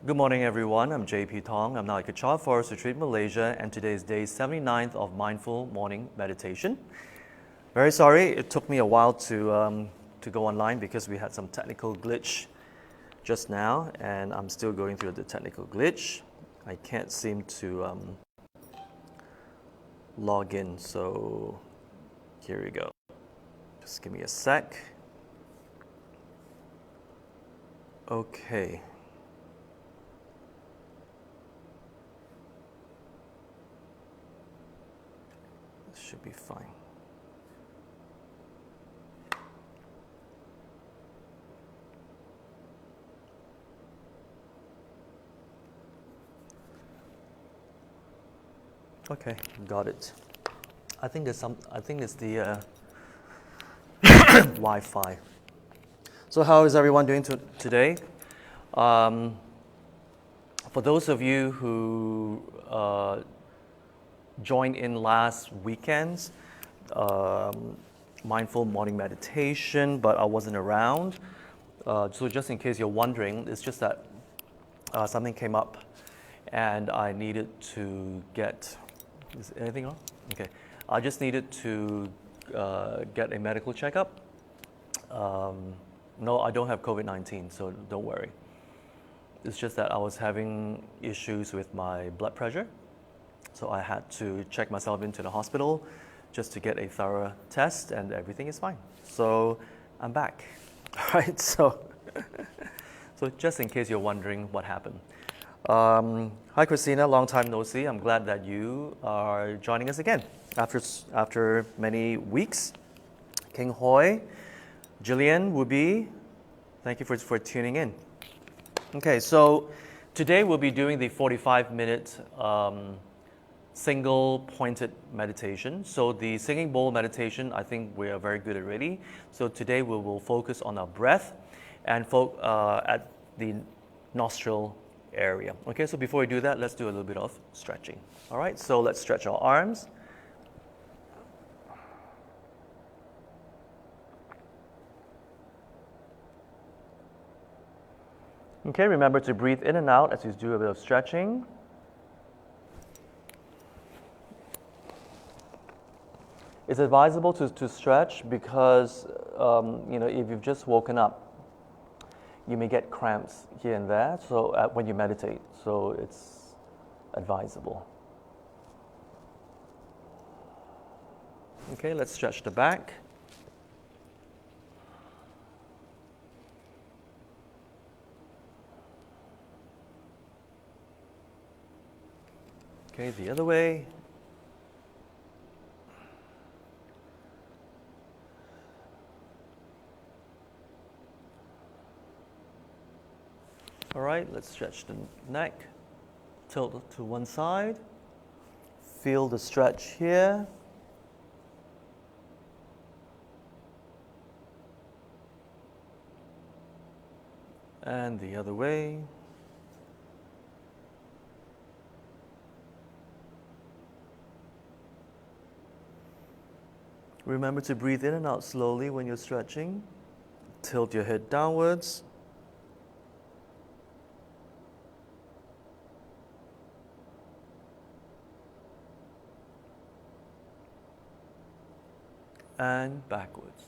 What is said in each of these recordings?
Good morning, everyone. I'm JP Thong. I'm now at Kechara Forest Retreat, Malaysia, and today is day 79th of Mindful Morning Meditation. Very sorry, it took me a while to go online because we had some technical glitch just now, and I'm still going through the technical glitch. I can't seem to log in, so here we go. Just give me a sec. Okay. This should be fine. Okay, got it. I think it's the Wi-Fi. So how is everyone doing today? For those of you who joined in last weekend's mindful morning meditation, but I wasn't around. So just in case you're wondering, it's just that something came up and I needed to get, is anything on? Okay. I just needed to get a medical checkup. No, I don't have COVID-19, so don't worry. It's just that I was having issues with my blood pressure. So I had to check myself into the hospital just to get a thorough test, and everything is fine. So I'm back. All right, so just in case you're wondering what happened. Hi Christina, long time no see. I'm glad that you are joining us again after many weeks. King Hoi, Jillian, Wubi, thank you for tuning in. Okay, so today we'll be doing the 45-minute single pointed meditation. So the singing bowl meditation, I think we are very good already. So today we will focus on our breath and at the nostril area. Okay, so before we do that, let's do a little bit of stretching. All right, so let's stretch our arms. Okay, remember to breathe in and out as you do a bit of stretching. It's advisable to stretch because if you've just woken up, you may get cramps here and there. So when you meditate, so it's advisable. Okay, let's stretch the back. Okay, the other way. All right, let's stretch the neck, tilt to one side, feel the stretch here. And the other way. Remember to breathe in and out slowly when you're stretching. Tilt your head downwards. And backwards.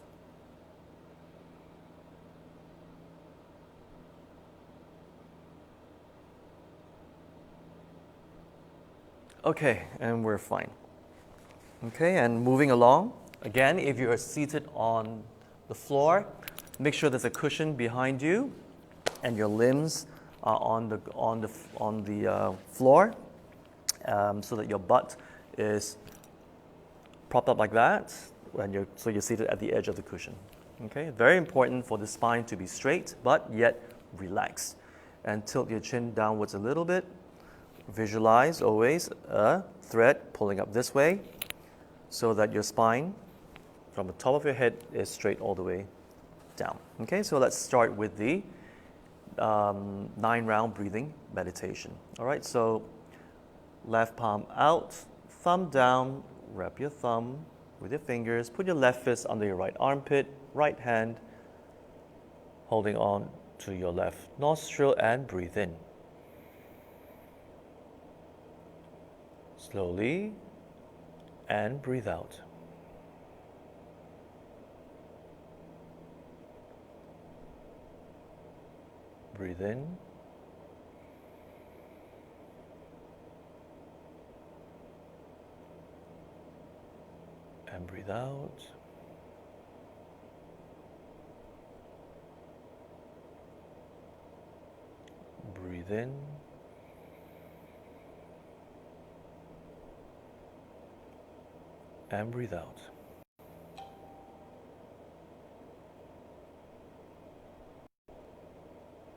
Okay, and we're fine. Okay, and moving along. Again, if you are seated on the floor, make sure there's a cushion behind you and your limbs are on the floor so that your butt is propped up like that. So you're seated at the edge of the cushion. Okay, very important for the spine to be straight, but yet relaxed. And tilt your chin downwards a little bit. Visualize always a thread pulling up this way so that your spine from the top of your head is straight all the way down. Okay, so let's start with the 9-round breathing meditation. All right, so left palm out, thumb down, wrap your thumb with your fingers, put your left fist under your right armpit, right hand holding on to your left nostril and breathe in. slowly, and breathe out. Breathe in. And breathe out. Breathe in. And breathe out.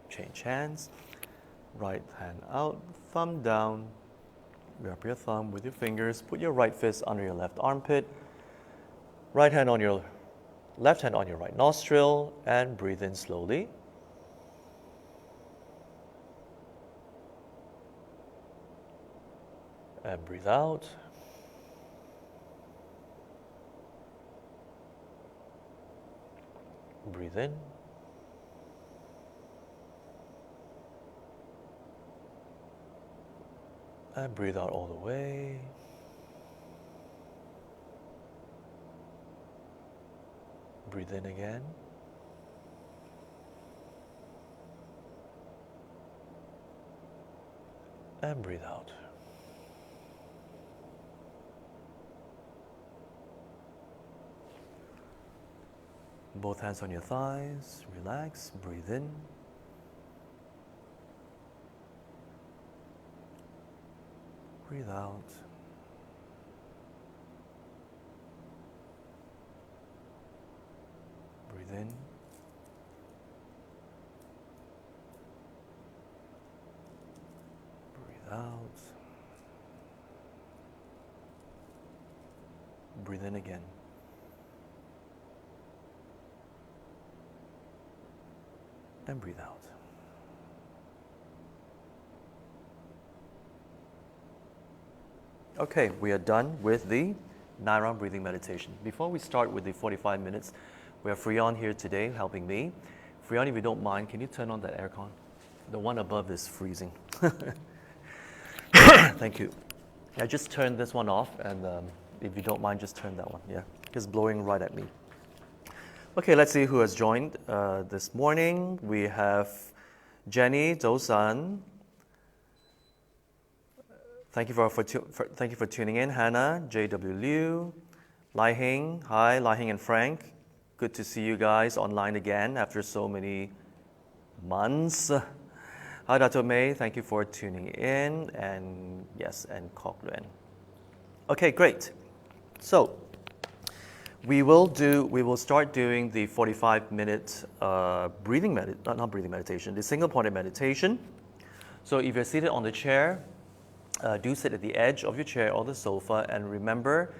Change hands. Right hand out, thumb down. Wrap your thumb with your fingers. Put your right fist under your left armpit. Right hand on your left hand on your right nostril, and breathe in slowly. And breathe out. Breathe in. And breathe out all the way. Breathe in again. And breathe out. Both hands on your thighs. Relax. Breathe in. Breathe out. Breathe in. Breathe out. Breathe in again. And breathe out. Okay, we are done with the 9-round breathing meditation. Before we start with the 45 minutes, we have Freon here today helping me. Freon, if you don't mind, can you turn on that aircon? The one above is freezing. Thank you. I just turned this one off, and if you don't mind, just turn that one. Yeah, it's blowing right at me. Okay, let's see who has joined this morning. We have Jenny, Zhou San. Thank you for tuning in. Hannah, J.W. Liu, Lai Hing. Hi, Lai Hing and Frank. Good to see you guys online again after so many months. Hi, Dr. May. Thank you for tuning in. And yes, and Kok Luen. Okay, great. So we will start doing the 45-minute the single-pointed meditation. So if you're seated on the chair, do sit at the edge of your chair or the sofa, and remember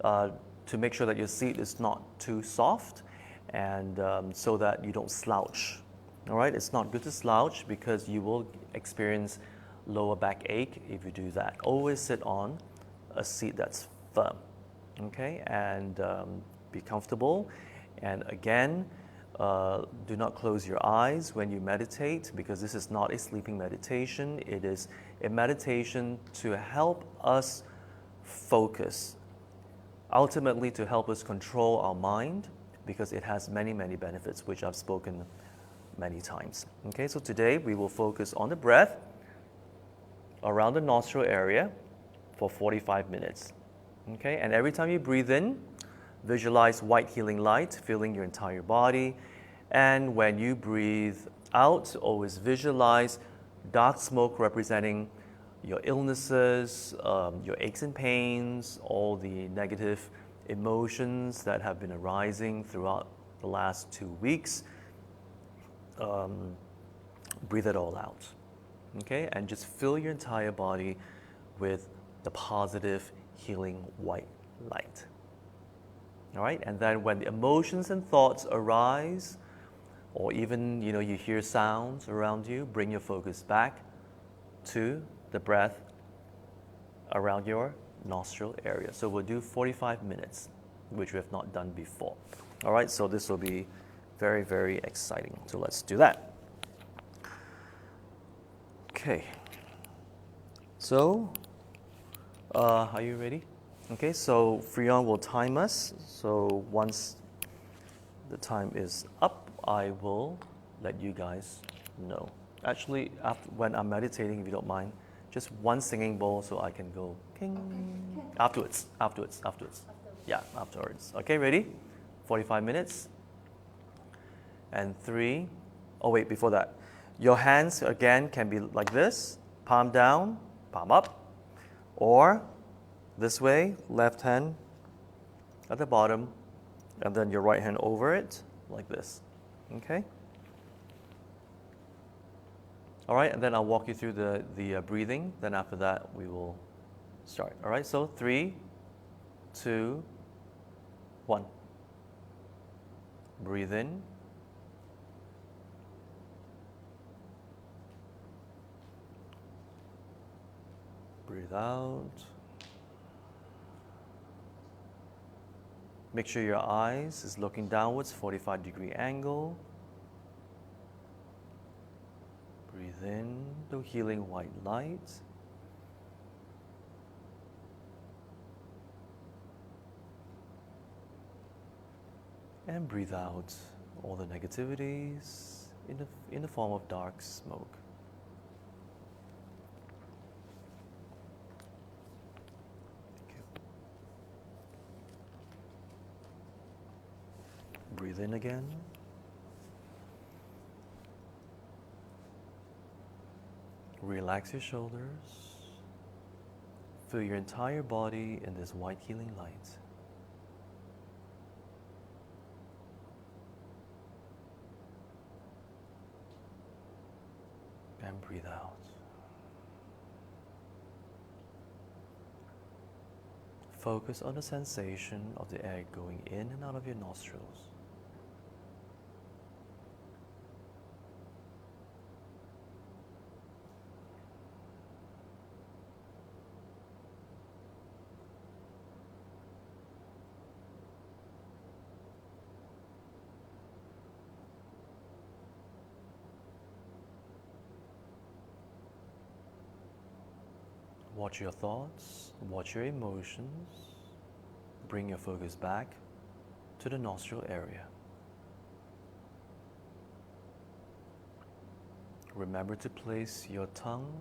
to make sure that your seat is not too soft, and so that you don't slouch. All right, it's not good to slouch because you will experience lower back ache if you do that. Always sit on a seat that's firm, okay, and be comfortable. And again, do not close your eyes when you meditate, because this is not a sleeping meditation. It is a meditation to help us focus, ultimately to help us control our mind, because it has many, many benefits, which I've spoken many times. Okay, so today we will focus on the breath around the nostril area for 45 minutes. Okay, and every time you breathe in, visualize white healing light filling your entire body. And when you breathe out, always visualize dark smoke representing your illnesses, your aches and pains, all the negative emotions that have been arising throughout the last 2 weeks. Breathe it all out, okay? And just fill your entire body with the positive healing white light. All right, and then when the emotions and thoughts arise, or even you hear sounds around you, bring your focus back to the breath around your nostril area. So we'll do 45 minutes, which we have not done before. All right, so this will be very, very exciting. So let's do that. Okay. So Are you ready? Okay, so Freon will time us. So once the time is up, I will let you guys know. Actually, when I'm meditating, if you don't mind, just one singing bowl so I can go ping. Okay. Afterwards. Yeah, afterwards. Okay, ready? 45 minutes. And 3. Oh, wait, before that. Your hands, again, can be like this. Palm down, palm up. Or this way, left hand at the bottom, and then your right hand over it, like this. Okay? All right, and then I'll walk you through the breathing. Then after that, we will start. All right, so 3, 2, 1. Breathe in. Breathe out. Make sure your eyes is looking downwards, 45-degree angle. Breathe in the healing white light. And breathe out all the negativities in the form of dark smoke. Thank you. Breathe in again. Relax your shoulders. Feel your entire body in this white healing light. And breathe out. Focus on the sensation of the air going in and out of your nostrils. Watch your thoughts, watch your emotions. Bring your focus back to the nostril area. Remember to place your tongue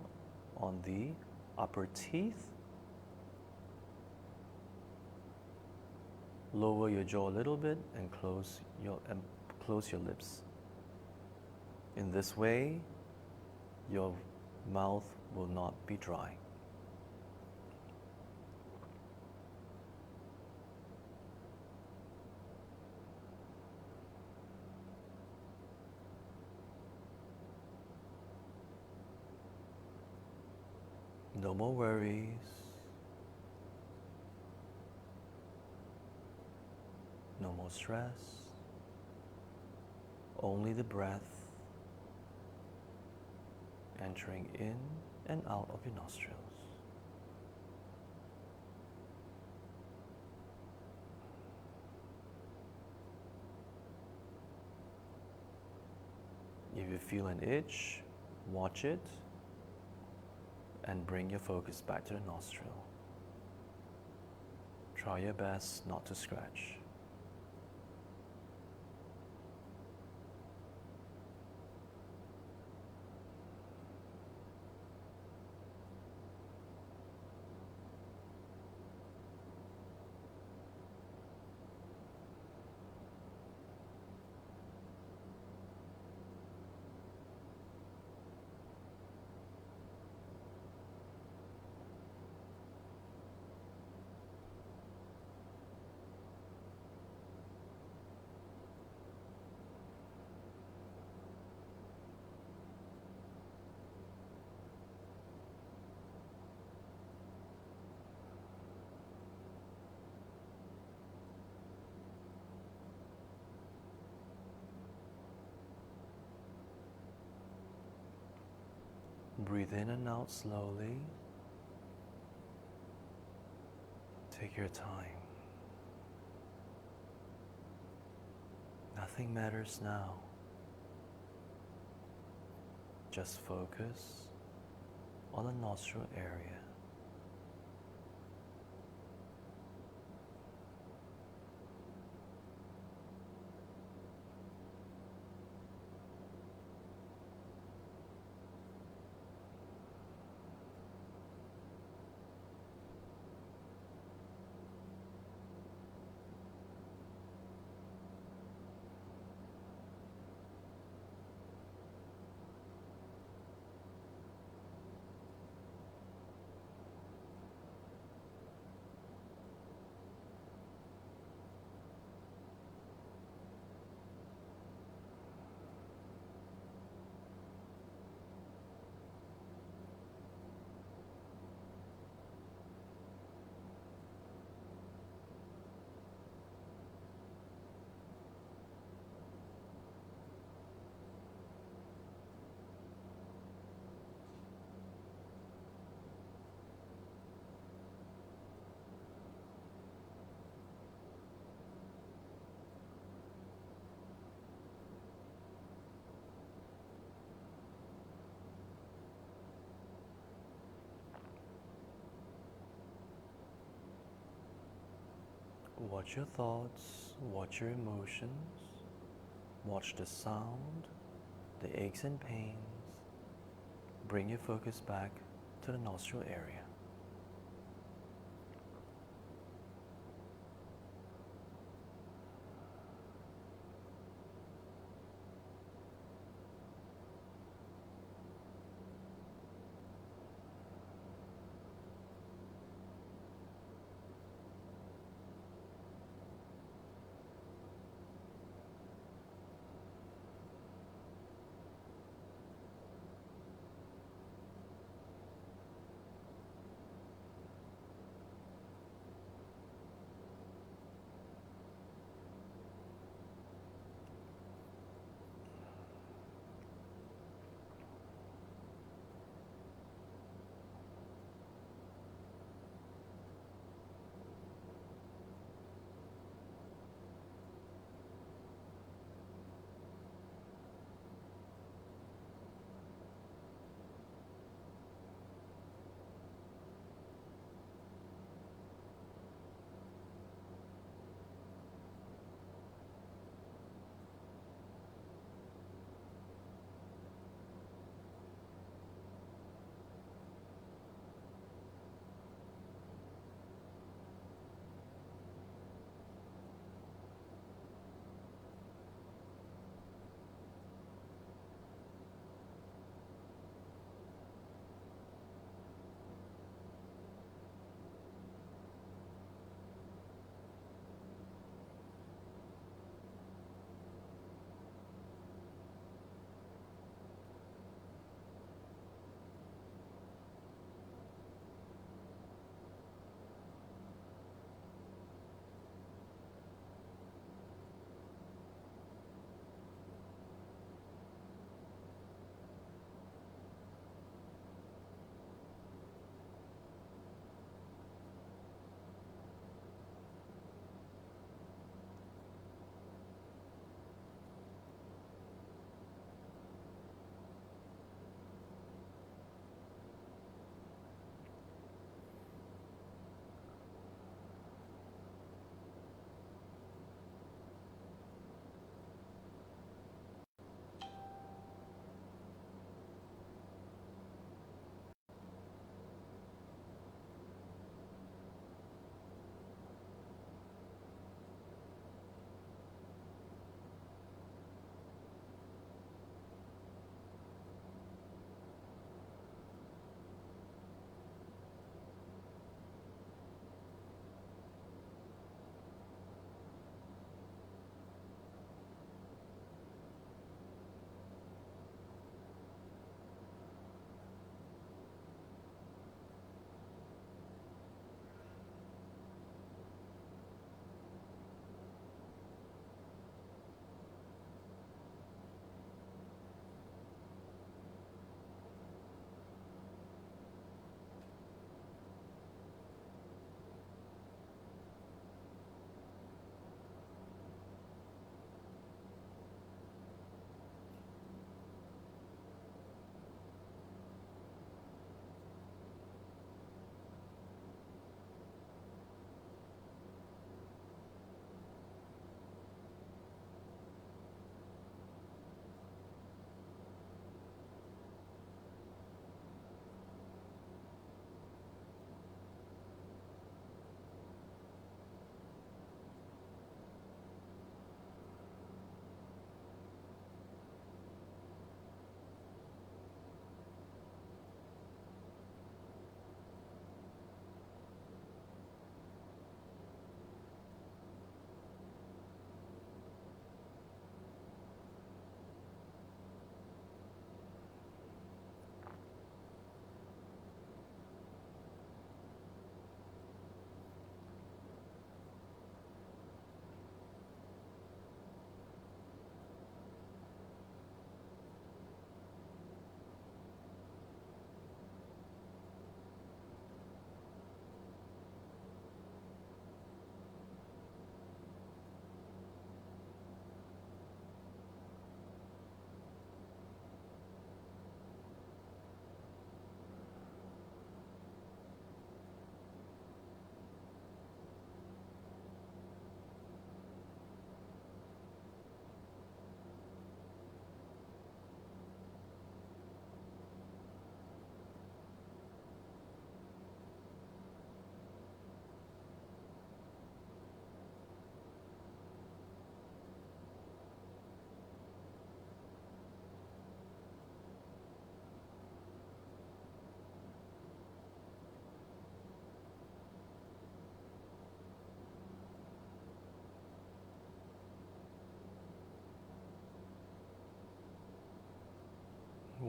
on the upper teeth. Lower your jaw a little bit and close your lips. In this way, your mouth will not be dry. No more worries. No more stress. Only the breath entering in and out of your nostrils. If you feel an itch, watch it and bring your focus back to the nostril. Try your best not to scratch. Breathe in and out slowly. Take your time. Nothing matters now. Just focus on the nostril area. Watch your thoughts, watch your emotions, watch the sound, the aches and pains. Bring your focus back to the nostril area.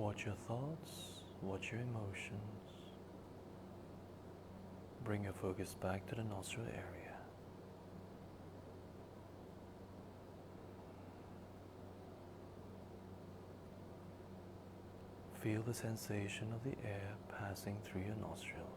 Watch your thoughts, watch your emotions. Bring your focus back to the nostril area. Feel the sensation of the air passing through your nostrils.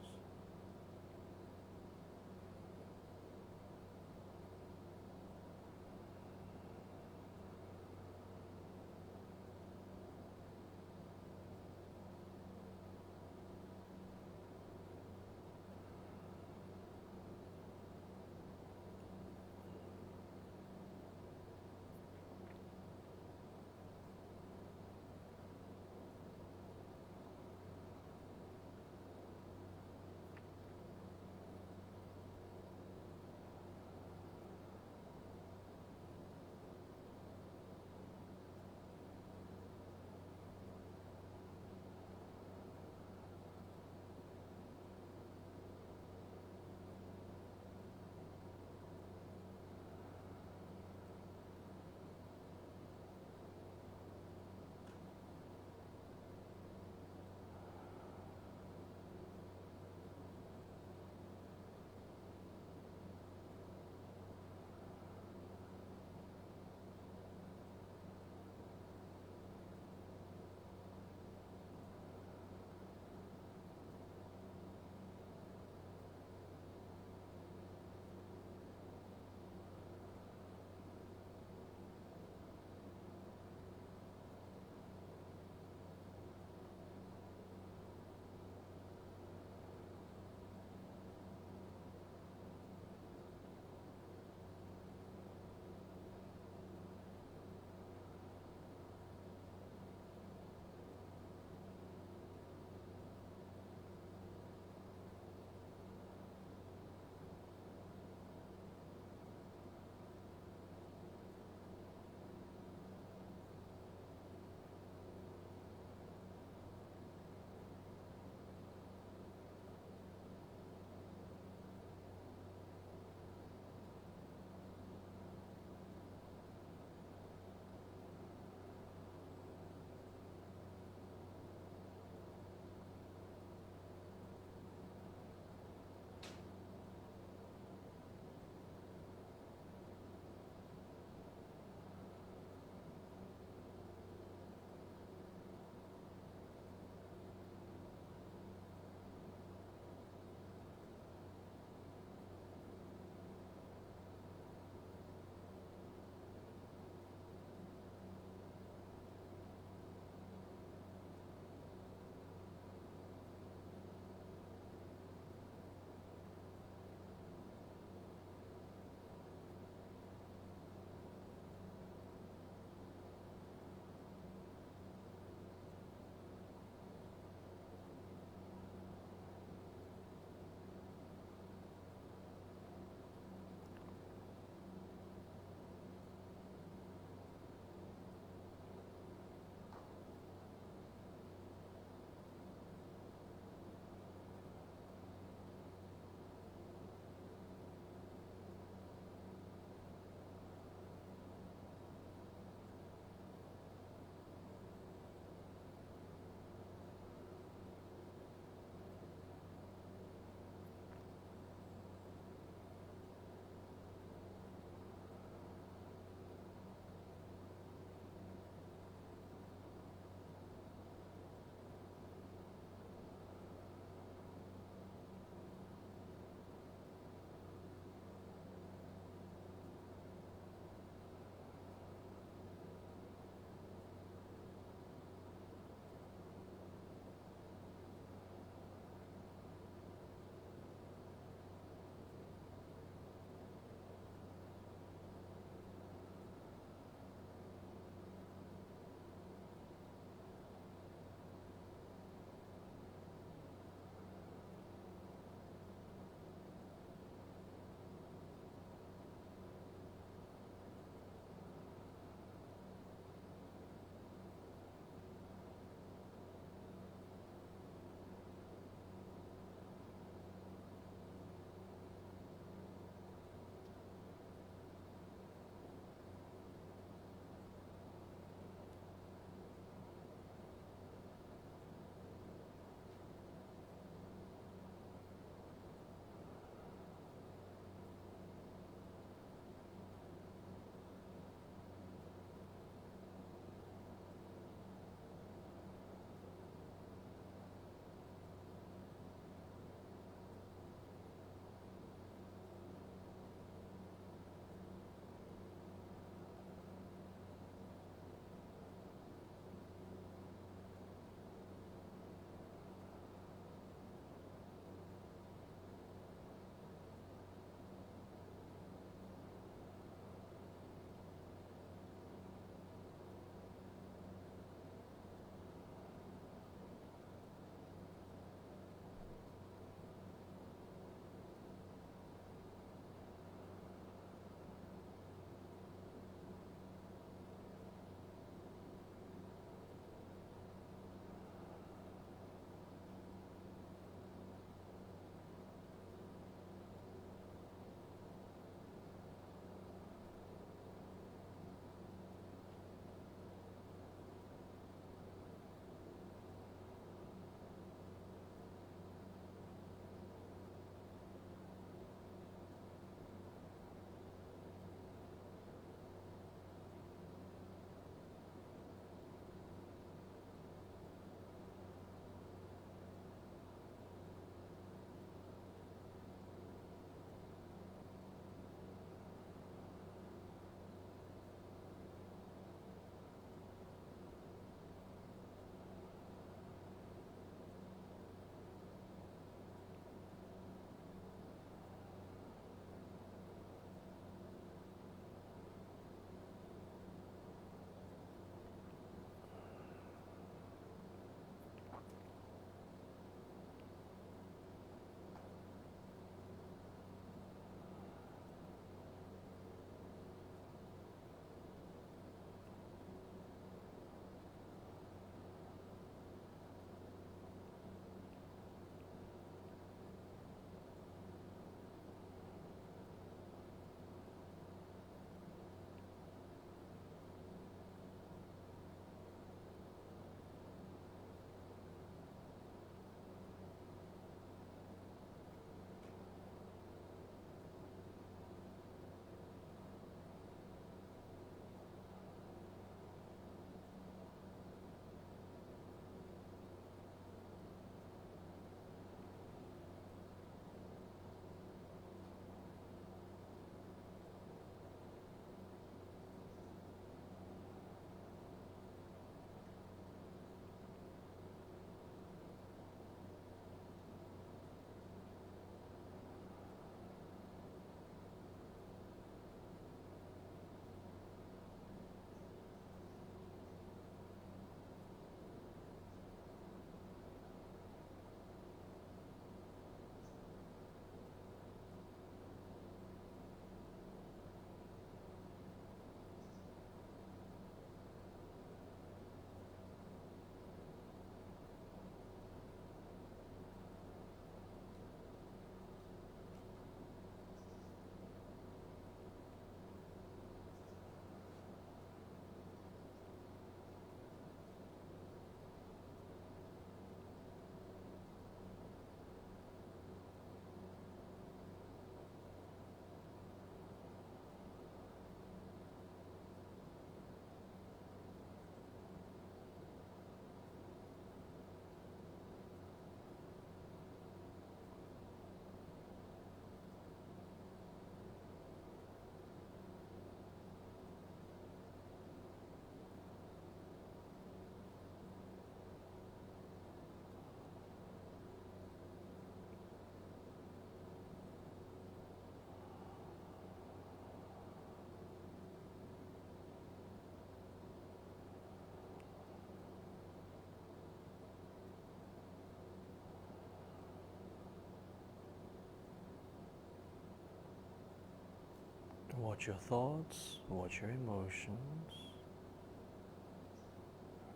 Watch your thoughts, watch your emotions.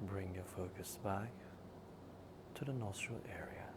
Bring your focus back to the nostril area.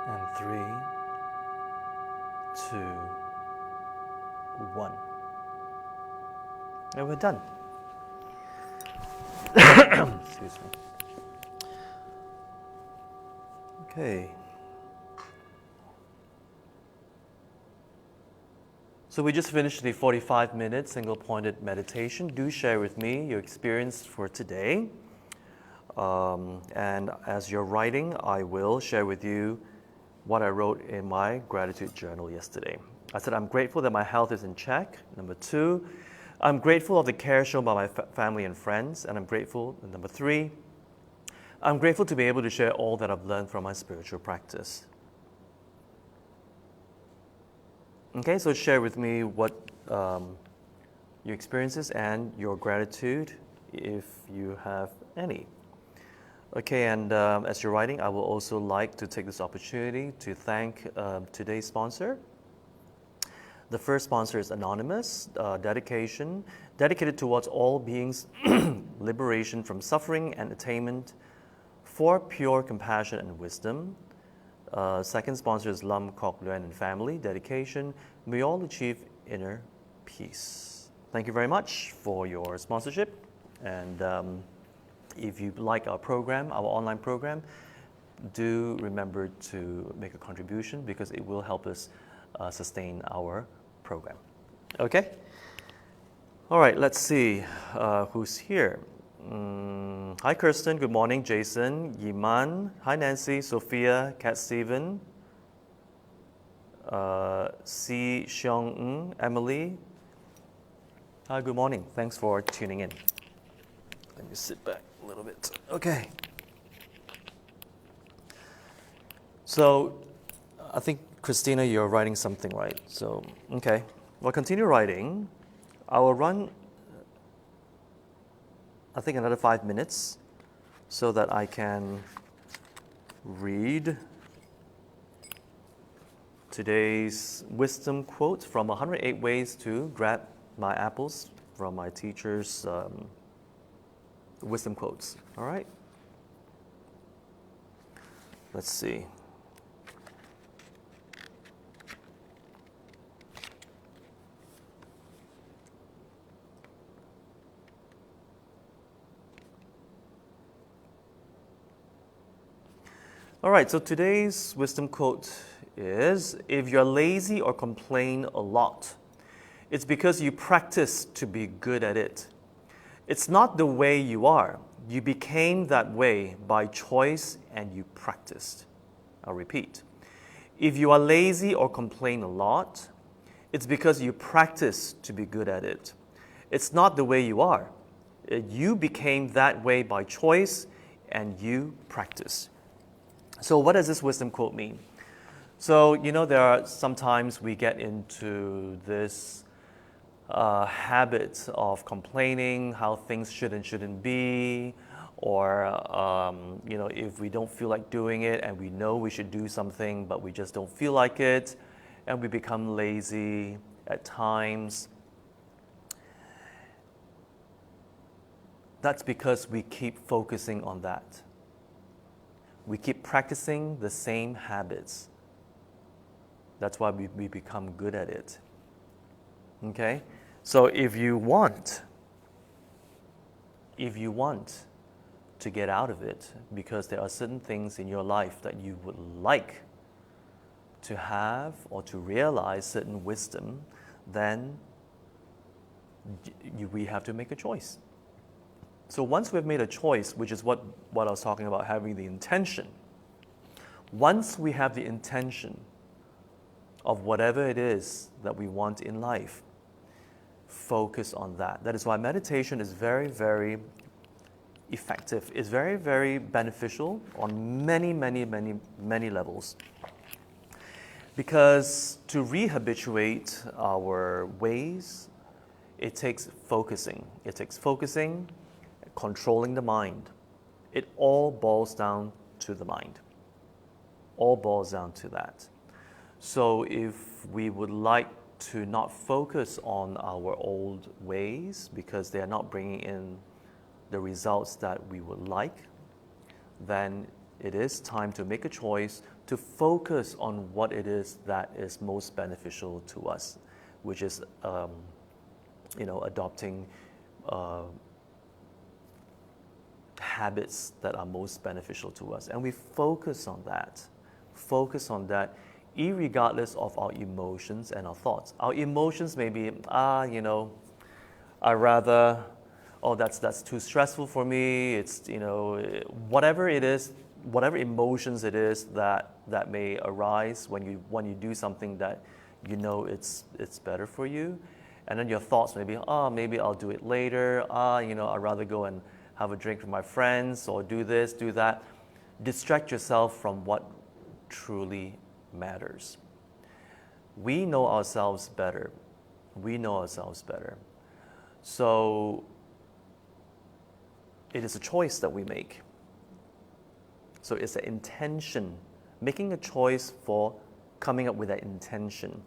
And 3, 2, 1. And we're done. Excuse me. Okay. So we just finished the 45-minute single-pointed meditation. Do share with me your experience for today. And as you're writing, I will share with you what I wrote in my gratitude journal yesterday. I said, I'm grateful that my health is in check. Number 2, I'm grateful of the care shown by my family and friends. And I'm grateful, number 3, I'm grateful to be able to share all that I've learned from my spiritual practice. Okay, so share with me what your experiences and your gratitude, if you have any. Okay, and as you're writing, I will also like to take this opportunity to thank today's sponsor. The first sponsor is Anonymous, dedicated towards all beings' liberation from suffering and attainment for pure compassion and wisdom. Second sponsor is Lam Kok Luan and family, dedication, may all achieve inner peace. Thank you very much for your sponsorship. And if you like our program, our online program, do remember to make a contribution because it will help us sustain our program. Okay? All right, let's see who's here. Hi, Kirsten. Good morning. Jason, Yiman. Hi, Nancy, Sophia, Cat Steven, Si Xiong, Emily. Hi, good morning. Thanks for tuning in. Let me sit back a little bit. Okay. So, I think, Christina, you're writing something, right? So, okay. Well, continue writing. I will run, I think, another 5 minutes so that I can read today's wisdom quote from 108 Ways to Grab My Apples from my teacher's wisdom quotes. All right? Let's see. All right, so today's wisdom quote is, if you're lazy or complain a lot, it's because you practice to be good at it. It's not the way you are. You became that way by choice and you practiced. I'll repeat. If you are lazy or complain a lot, it's because you practice to be good at it. It's not the way you are. You became that way by choice and you practice. So what does this wisdom quote mean? So, there are sometimes we get into this habit of complaining how things should and shouldn't be, or, if we don't feel like doing it and we know we should do something, but we just don't feel like it, and we become lazy at times. That's because we keep focusing on that. We keep practicing the same habits. That's why we become good at it. Okay? So if you want to get out of it, because there are certain things in your life that you would like to have or to realize certain wisdom, then we have to make a choice. So once we've made a choice, which is what I was talking about, having the intention, once we have the intention of whatever it is that we want in life, focus on that. That is why meditation is very, very effective. It's very, very beneficial on many, many, many, many levels. Because to rehabituate our ways, it takes focusing. It takes focusing, controlling the mind. It all boils down to the mind. All boils down to that. So if we would like to not focus on our old ways because they are not bringing in the results that we would like, then it is time to make a choice to focus on what it is that is most beneficial to us, which is, adopting habits that are most beneficial to us. And we focus on that, irregardless of our emotions and our thoughts. Our emotions may be, I rather, oh, that's too stressful for me. It's, whatever it is, whatever emotions it is that may arise when you do something that it's better for you. And then your thoughts may be, maybe I'll do it later. I'd rather go and have a drink with my friends or do this, do that. Distract yourself from what truly matters. We know ourselves better. So it is a choice that we make. So it's an intention, making a choice for coming up with that intention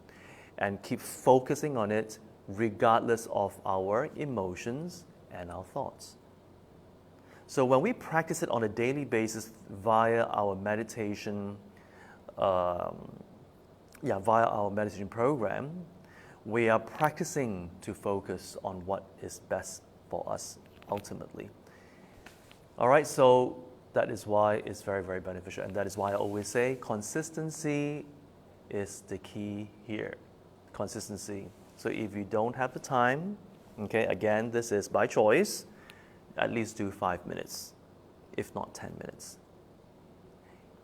and keep focusing on it regardless of our emotions and our thoughts. So when we practice it on a daily basis via our meditation, program, we are practicing to focus on what is best for us ultimately. All right, so that is why it's very, very beneficial. And that is why I always say consistency is the key here. Consistency. So if you don't have the time, okay, again, this is by choice, at least do 5 minutes, if not 10 minutes.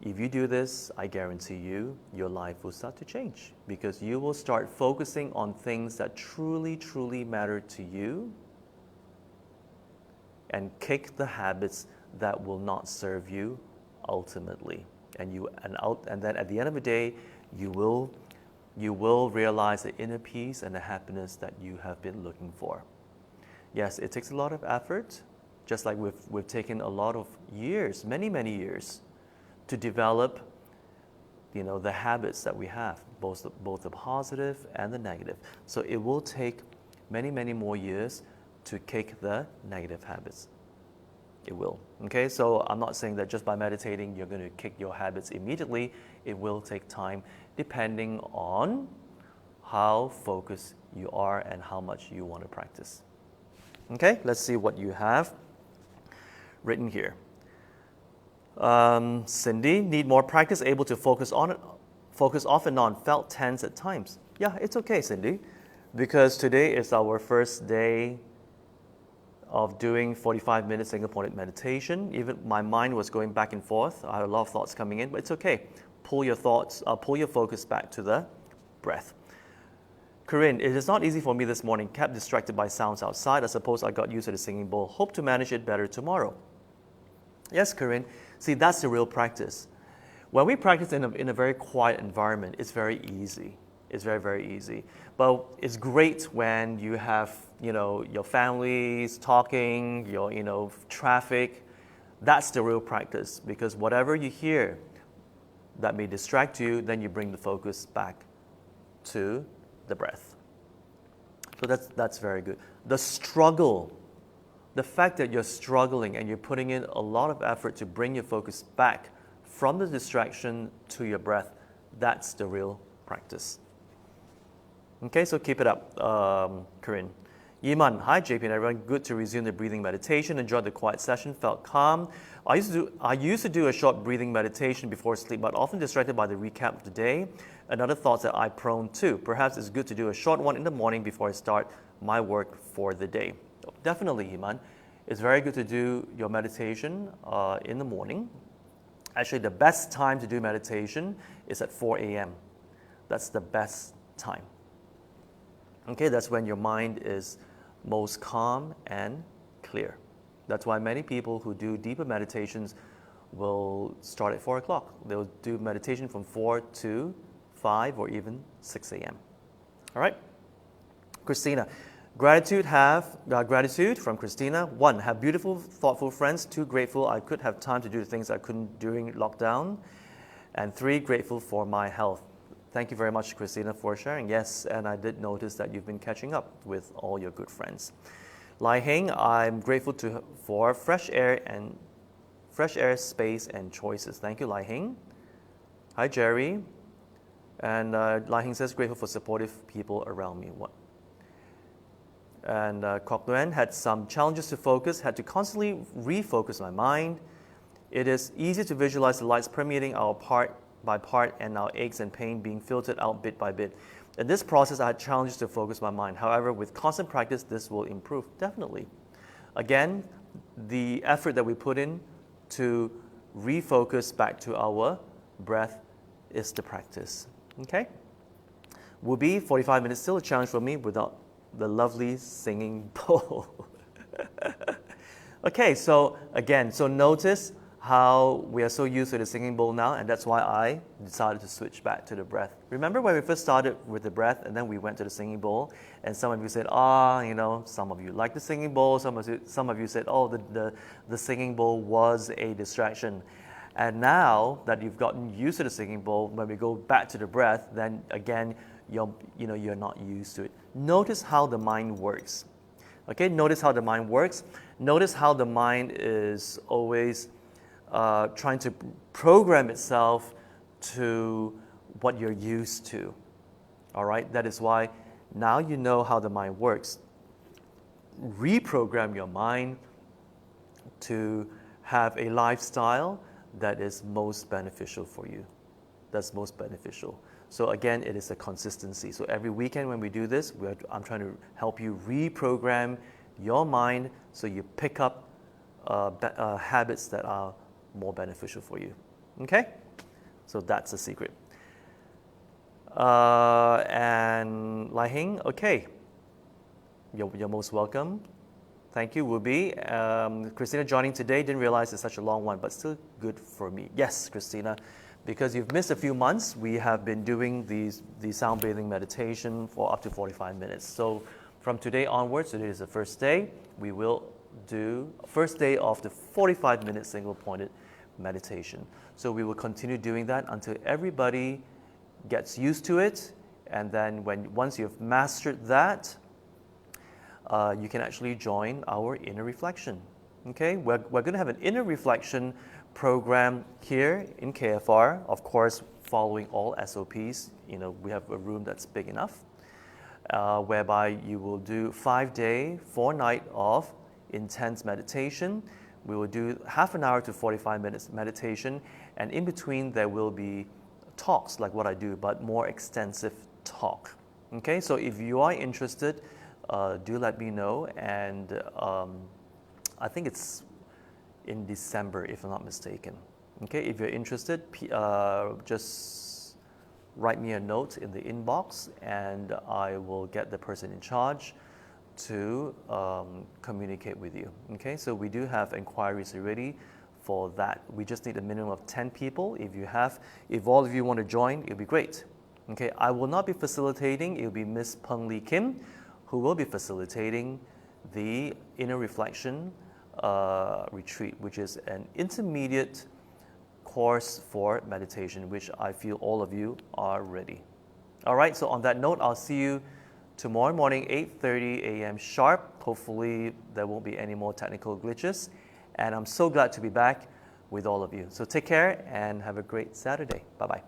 If you do this, I guarantee you, your life will start to change because you will start focusing on things that truly, truly matter to you and kick the habits that will not serve you ultimately. And then at the end of the day, you will realize the inner peace and the happiness that you have been looking for. Yes, it takes a lot of effort, just like we've taken a lot of years, many, many years, to develop, the habits that we have, both the positive and the negative. So it will take many, many more years to kick the negative habits. It will. Okay, so I'm not saying that just by meditating you're going to kick your habits immediately. It will take time depending on how focused you are and how much you want to practice. Okay, let's see what you have written here. Cindy, need more practice, able to focus off and on, felt tense at times. Yeah, it's okay, Cindy, because today is our first day of doing 45 minutes single-pointed meditation. Even my mind was going back and forth. I had a lot of thoughts coming in, but it's okay. Pull your focus back to the breath. Corinne, it is not easy for me this morning. Kept distracted by sounds outside. I suppose I got used to the singing bowl. Hope to manage it better tomorrow. Yes, Corinne. See, that's the real practice. When we practice in a very quiet environment, it's very easy. It's very, very easy. But it's great when you have, your families talking, your, traffic. That's the real practice, because whatever you hear that may distract you, then you bring the focus back to the breath. So that's very good. The struggle, the fact that you're struggling and you're putting in a lot of effort to bring your focus back from the distraction to your breath, that's the real practice. Okay, so keep it up, Corinne. Yiman, hi JP and everyone. Good to resume the breathing meditation. Enjoyed the quiet session, felt calm. I used to do a short breathing meditation before sleep, but often distracted by the recap of the day and other thoughts that I'm prone to. Perhaps it's good to do a short one in the morning before I start my work for the day. Definitely, Yiman. It's very good to do your meditation in the morning. Actually, the best time to do meditation is at 4 a.m. That's the best time. Okay, that's when your mind is most calm and clear. That's why many people who do deeper meditations will start at 4 o'clock. They'll do meditation from 4 to 5 or even 6 a.m. All right? Christina, gratitude from Christina. 1, have beautiful, thoughtful friends. 2, grateful I could have time to do the things I couldn't during lockdown. And 3, grateful for my health. Thank you very much, Christina, for sharing. Yes, and I did notice that you've been catching up with all your good friends. Lai Heng, I'm grateful for fresh air and fresh air, space, and choices. Thank you, Lai Hing. Hi, Jerry. And Lai Hing says, grateful for supportive people around me. What? And Kok Nguyen had some challenges to focus, had to constantly refocus my mind. It is easy to visualize the lights permeating our part by part and our aches and pain being filtered out bit by bit. In this process, I had challenges to focus my mind. However, with constant practice, this will improve, definitely. Again, the effort that we put in to refocus back to our breath is the practice, okay? Will be 45 minutes still a challenge for me without the lovely singing bowl. Okay, so again, so notice how we are so used to the singing bowl now, and that's why I decided to switch back to the breath. Remember when we first started with the breath and then we went to the singing bowl, and some of you said, some of you like the singing bowl, some of you said, oh, the singing bowl was a distraction. And now that you've gotten used to the singing bowl, when we go back to the breath, then again, you're not used to it. Notice how the mind works. Okay, notice how the mind works. Notice how the mind is always trying to program itself to what you're used to. All right, that is why now you know how the mind works. Reprogram your mind to have a lifestyle that is most beneficial for you. That's most beneficial. So again, it is a consistency. So every weekend when we do this, I'm trying to help you reprogram your mind so you pick up habits that are more beneficial for you. Okay? So that's the secret. And Lai Hing, okay. You're most welcome. Thank you, Wubi. Christina joining today, didn't realize it's such a long one, but still good for me. Yes, Christina, because you've missed a few months, we have been doing the sound bathing meditation for up to 45 minutes. So from today onwards, today is the first day, we will do first day of the 45-minute single-pointed meditation. So we will continue doing that until everybody gets used to it, and then once you've mastered that, you can actually join our inner reflection. Okay, we're going to have an inner reflection program here in KFR, of course, following all SOPs. We have a room that's big enough, whereby you will do 5-day, 4-night of intense meditation. We will do half an hour to 45 minutes meditation, and in between there will be talks like what I do, but more extensive talk. Okay, so if you are interested, do let me know, and I think it's in December, if I'm not mistaken. Okay, if you're interested, just write me a note in the inbox, and I will get the person in charge to communicate with you. Okay, so we do have inquiries already for that. We just need a minimum of 10 people. If all of you want to join, it'll be great. Okay, I will not be facilitating. It'll be Miss Peng Lee Kim who will be facilitating the inner reflection retreat, which is an intermediate course for meditation, which I feel all of you are ready. All right, so on that note, I'll see you tomorrow morning, 8:30 a.m. sharp. Hopefully there won't be any more technical glitches. And I'm so glad to be back with all of you. So take care and have a great Saturday. Bye-bye.